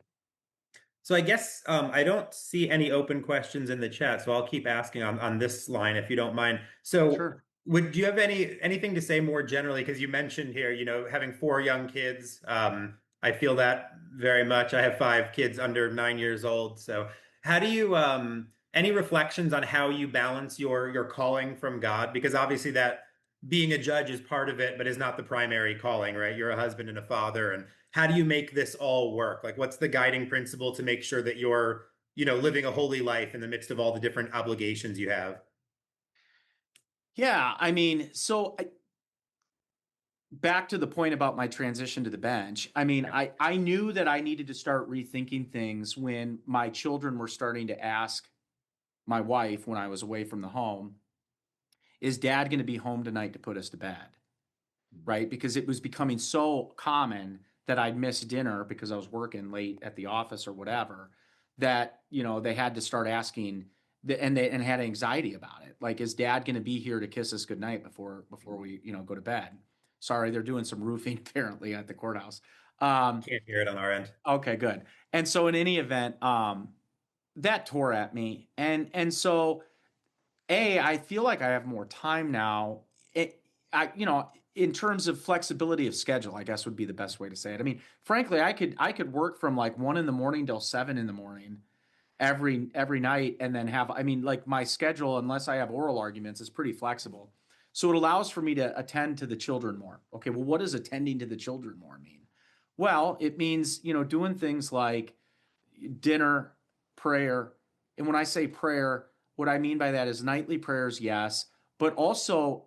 So I guess I don't see any open questions in the chat, so I'll keep asking on this line if you don't mind. So Sure. do you have anything to say more generally? Because you mentioned here, having 4 young kids. I feel that very much. I have 5 kids under 9 years old. So how do you any reflections on how you balance your calling from God? Because obviously that being a judge is part of it, but is not the primary calling, right? You're a husband and a father, and how do you make this all work? Like, what's the guiding principle to make sure that you're, living a holy life in the midst of all the different obligations you have? Yeah, I mean, back to the point about my transition to the bench. I mean, Yeah. I knew that I needed to start rethinking things when my children were starting to ask my wife when I was away from the home, "Is dad going to be home tonight to put us to bed?" Right? Because it was becoming so common that I'd miss dinner because I was working late at the office or whatever, that, they had to start asking, and had anxiety about it. Like, is dad going to be here to kiss us goodnight before we, go to bed? Sorry, they're doing some roofing apparently at the courthouse. Um, Can't hear it on our end. okay, good. And so in any event, that tore at me. And so I feel like I have more time now. In terms of flexibility of schedule, I guess would be the best way to say it. I mean, frankly, I could work from like 1 in the morning till 7 in the morning every night, and then have. I mean, like my schedule, unless I have oral arguments, is pretty flexible. So it allows for me to attend to the children more. Okay, well, what does attending to the children more mean? Well, it means doing things like dinner, prayer. And when I say prayer, what I mean by that is nightly prayers, yes, but also,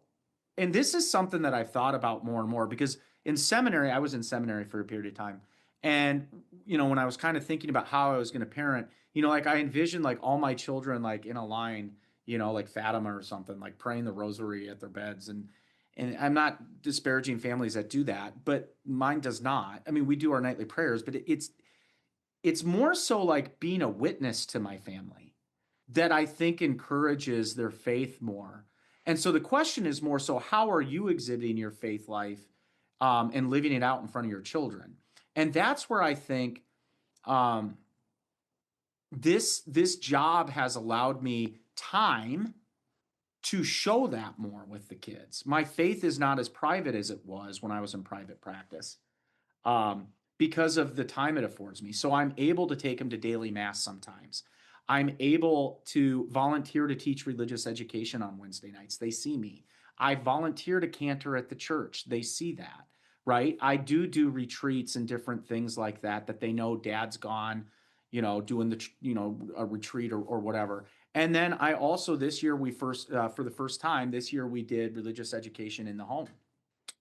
and this is something that I've thought about more and more because in seminary, I was in seminary for a period of time. And, when I was kind of thinking about how I was going to parent, like I envisioned like all my children like in a line, like Fatima or something, like praying the rosary at their beds. And I'm not disparaging families that do that, but mine does not. I mean, we do our nightly prayers, but it's more so like being a witness to my family that I think encourages their faith more. And so the question is more so, how are you exhibiting your faith life and living it out in front of your children? And that's where I think um, this job has allowed me time to show that more with the kids. My faith is not as private as it was when I was in private practice um, because of the time it affords me. So I'm able to take them to daily mass sometimes. I'm able to volunteer to teach religious education on Wednesday nights. They see me. I volunteer to cantor at the church. They see that, right? I do retreats and different things like that they know dad's gone, doing a retreat or whatever. And then I also this year for the first time this year we did religious education in the home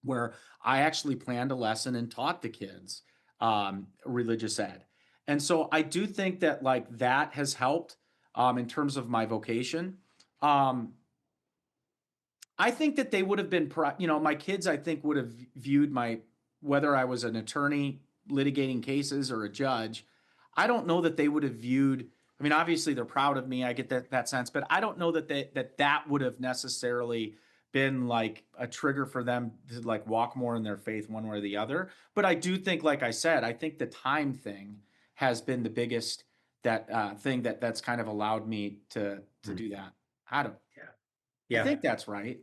where I actually planned a lesson and taught the kids religious ed. And so I do think that like that has helped in terms of my vocation. Um, I think that they would have been, my kids, I think would have viewed whether I was an attorney litigating cases or a judge. I don't know that they would have viewed, I mean, obviously they're proud of me. I get that sense, but I don't know that that would have necessarily been like a trigger for them to like walk more in their faith one way or the other. But I do think, like I said, I think the time thing has been the biggest thing that's kind of allowed me to do that. I don't, Yeah. I Yeah. think that's right.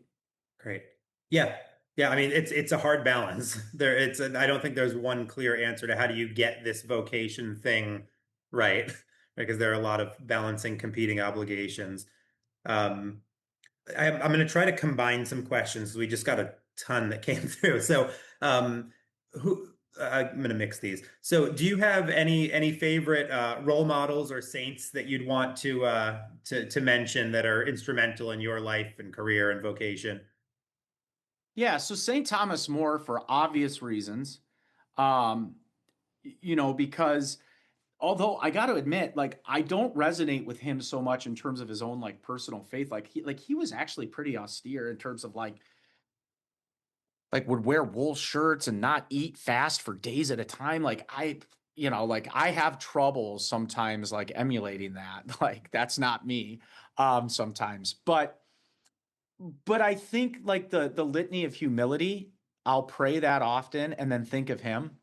Great. Yeah. Yeah. I mean, it's a hard balance there. I don't think there's one clear answer to how do you get this vocation thing right, because there are a lot of balancing competing obligations. Um, I'm going to try to combine some questions. We just got a ton that came through. So, who I'm going to mix these. So, do you have any favorite role models or saints that you'd want to mention that are instrumental in your life and career and vocation? Yeah, so St. Thomas More for obvious reasons. Um, because although I got to admit, like I don't resonate with him so much in terms of his own like personal faith. He was actually pretty austere in terms of like would wear wool shirts and not eat fast for days at a time. Like I have trouble sometimes like emulating that. Like that's not me sometimes. But I think like the litany of humility, I'll pray that often and then think of him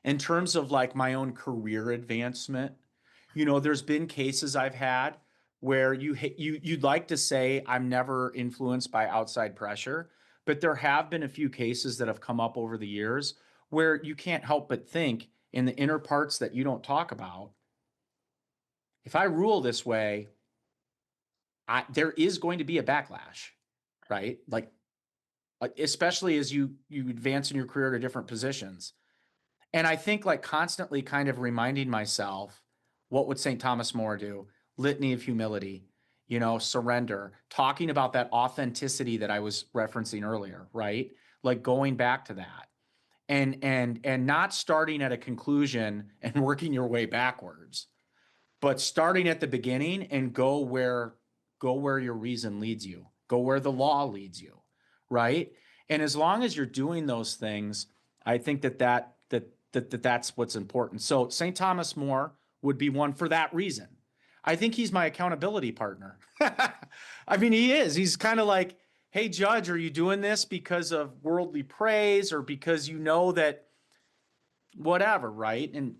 in terms of like my own career advancement. There's been cases I've had where you'd like to say I'm never influenced by outside pressure, but there have been a few cases that have come up over the years where you can't help but think in the inner parts that you don't talk about, if I rule this way, there is going to be a backlash, right? Like especially as you advance in your career to different positions. And I think like constantly kind of reminding myself, what would St. Thomas More do? Litany of humility, surrender, talking about that authenticity that I was referencing earlier, right? Like going back to that and not starting at a conclusion and working your way backwards, but starting at the beginning and go where your reason leads you, go where the law leads you, right? And as long as you're doing those things, I think that's what's important. So St. Thomas More would be one for that reason. I think he's my accountability partner. I mean, he is. He's kind of like, hey, judge, are you doing this because of worldly praise or because you know that whatever, right? And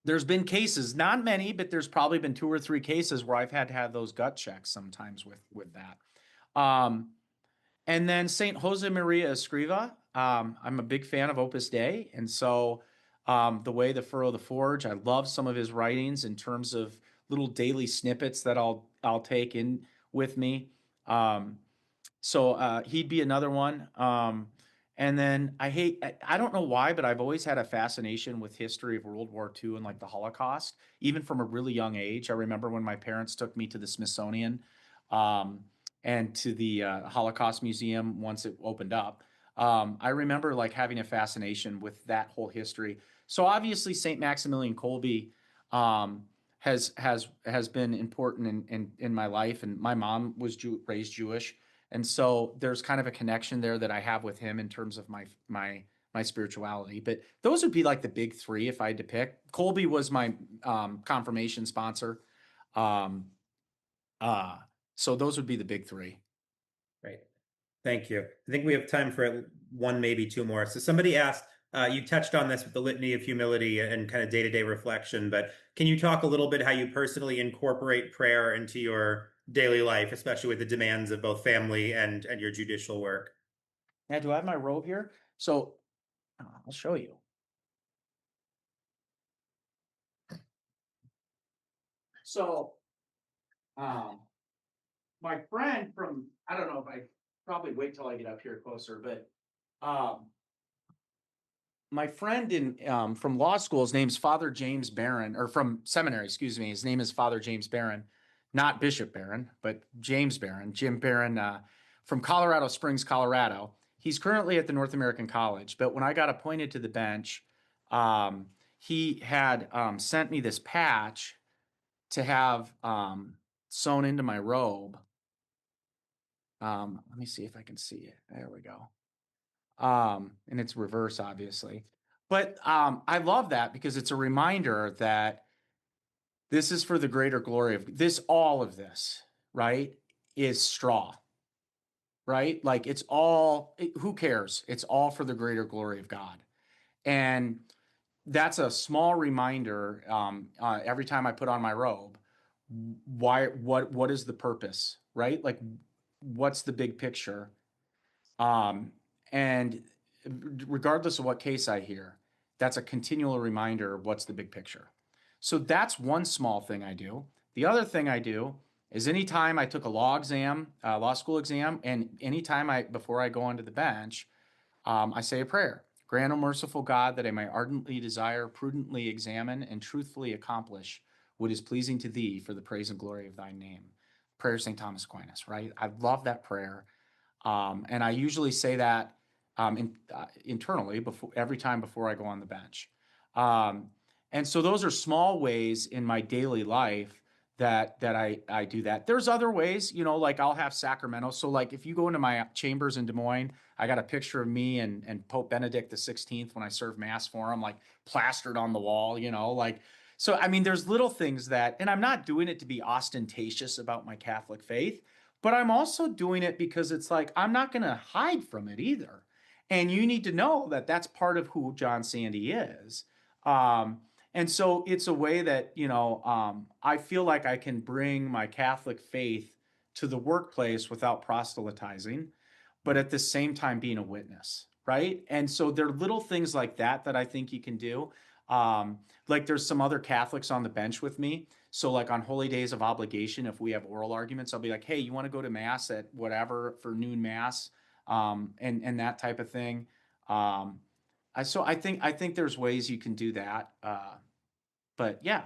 there's been cases, not many, but there's probably been two or three cases where I've had to have those gut checks sometimes with that. Um, and then Saint Jose Maria Escriva. I'm a big fan of Opus Dei, and so the way the Furrow the Forge. I love some of his writings in terms of little daily snippets that I'll take in with me. So he'd be another one. And then I don't know why, but I've always had a fascination with history of World War II and like the Holocaust, even from a really young age. I remember when my parents took me to the Smithsonian, um, and to the Holocaust Museum once it opened up. I remember like having a fascination with that whole history. So obviously, Saint Maximilian Kolbe um, has been important in my life, and my mom was raised Jewish, and so there's kind of a connection there that I have with him in terms of my spirituality. But those would be like the big three if I had to pick. Colby was my confirmation sponsor. Um, uh, so those would be the big three. Right. Thank you. I think we have time for one, maybe two more. So somebody asked, you touched on this with the litany of humility and kind of day-to-day reflection, but can you talk a little bit how you personally incorporate prayer into your daily life, especially with the demands of both family and your judicial work? Now, do I have my robe here? So I'll show you. So um, my friend from, I don't know if I probably wait till I get up here closer, but my friend in from law school, his name's Father James Barron, or from seminary, excuse me. His name is Father James Barron, not Bishop Barron, but James Barron, Jim Barron, from Colorado Springs, Colorado. He's currently at the North American College, but when I got appointed to the bench, um, he had sent me this patch to have sewn into my robe. Let me see if I can see it. There we go. And it's reverse, obviously. But I love that because it's a reminder that this is for the greater glory of this. All of this, right, is straw, right? Like it's all. Who cares? It's all for the greater glory of God, and that's a small reminder every time I put on my robe. Why? What is the purpose, right? Like, what's the big picture? Um, and regardless of what case I hear, that's a continual reminder of what's the big picture. So that's one small thing I do. The other thing I do is anytime I took a law school exam, and anytime before I go onto the bench, I say a prayer. Grant, O merciful God, that I may ardently desire, prudently examine, and truthfully accomplish what is pleasing to thee for the praise and glory of thy name. Prayer of St. Thomas Aquinas, right? I love that prayer. And I usually say that internally every time before I go on the bench. Um, and so those are small ways in my daily life that I do that. There's other ways, like I'll have Sacramento. So like if you go into my chambers in Des Moines, I got a picture of me and Pope Benedict the 16th when I serve mass for him, like plastered on the wall, like. So I mean, there's little things and I'm not doing it to be ostentatious about my Catholic faith, but I'm also doing it because it's like I'm not going to hide from it either. And you need to know that that's part of who John Sandy is. Um, and so it's a way that, I feel like I can bring my Catholic faith to the workplace without proselytizing, but at the same time being a witness, right? And so there are little things like that I think you can do. Like there's some other Catholics on the bench with me. So like on holy days of obligation, if we have oral arguments, I'll be like, hey, you want to go to mass at whatever for noon mass, and that type of thing. So I think there's ways you can do that. But yeah,